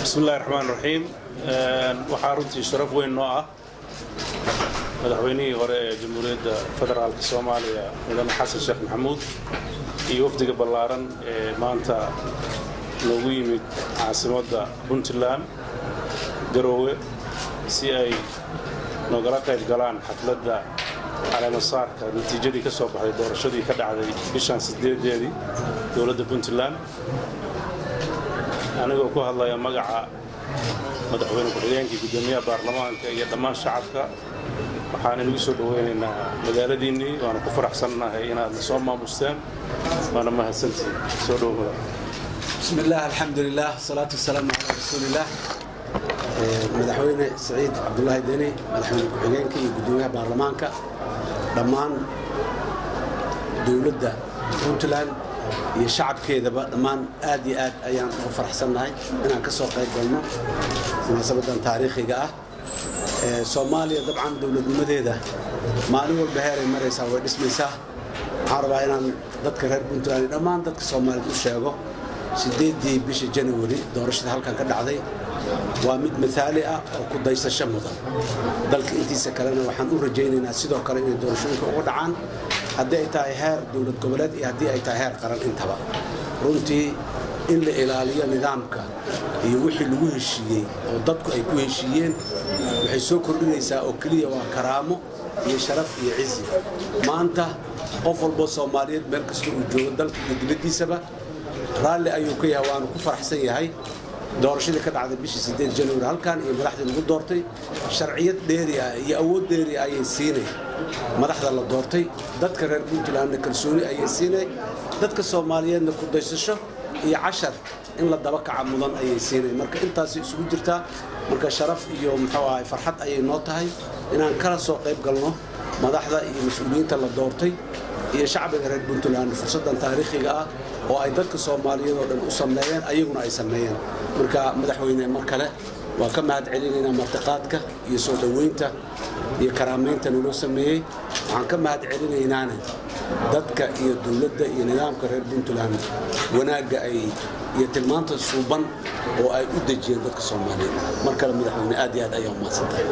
بسم الله الرحمن الرحيم. وحارتي شرف وين نوعه مدحويني هوري جمهورية فدرالك الصومالية مدن حسن الشيخ محمود يوفد بلارن مانتا لوgu yimid caasimada Puntland Garowe si ay nogala qayb galaan xafladda caleemasaarka natiijadii ka soo baxday doorashadii ka dhacday bishan 8deedii dawladda Puntland anigoo ku hadlaya magaca madaxweyne ku-xigeenkii gudoomiyaha baarlamaanka iyo dhammaan shacabka waxaan inagu soo dhaweynaynaa magaaladiinii waana ku faraxsanahay inaad soo maamusteen waana mahadsantihiin soo dhawaada. بسم الله الحمد لله والصلاة والسلام على رسول الله. مدحوينه سعيد عبد الله ديني مدحوينه ku-xigeenka iyo gudoomiyaha baarlamaanka dhammaan dawladda Puntland iyo shacabkeedaba dhammaan aad iyo aad ayaan ugu faraxsanahay inaan ka soo qayb galno munaasabadan taariikhiga ah. Soomaaliya dabcan dawladnimadeeda maalin walba heeray maraysaa way dhismaysaa. Waxaan rabaa inaan dadka reer Puntland dhammaan dadka Soomaaliyeed u sheego 8 bisha January doorashada halkan ka dhacday waa mid midaali ah oo ku daysasho mudan dalka intiisa kalena waxaan u rajaynaynaa sidoo kale inay doorashooyinka ugu dhacaan haddii ay tahay heer dawlad goboleed iyo haddii ay tahay heer qaran intaba runtii in la ilaaliyo nidaamka iyo wixii lagu heshiiyey oo dadku ay ku heshiiyeen waxay soo kordhinaysaa oo kaliya waa karaamo iyo sharaf iyo cizi maanta qof walba Soomaaliyeed meel kasta uu joogo dalka iyo dibadiisaba raalli ayuu ka yahay waanu ku faraxsan yahay doorashadii ka dhacday bishii 8 January halkan iyo madaxda lagu doortay sharciyad dheeri ah iyo awood dheeri ah ayay siinay madaxda la doortay dadka reer Puntland kalsooni ayay siinay dadka Soomaaliyeedna ku daysasho iyo cashar in la daba kaca mudan ayay siinay marka intaas isugu jirta marka sharaf iyo maxaa farxad ayay noo tahay inaan kala soo qayb galno madaxda iyo mas'uuliyiinta la doortay iyo shacabka reer Puntland fursadan taariikhiga ah oo ay dadka Soomaaliyeed oo dhan u sameeyeen ayaguna ay sameeyeen marka madaxweyne mar kale waa ka mahad celinaynaa martiqaadka iyo soo dhaweynta iyo karaameynta loo sameeyay waxaan ka mahad celinaynaa dadka iyo dawladda iyo nidaamka reer Puntland wanaaga ay iyo tilmaanta suuban oo ay u dajiyeen dadka Soomaaliyeed mar kale madaxweyne aad iyo aad ayaa u mahadsantahay.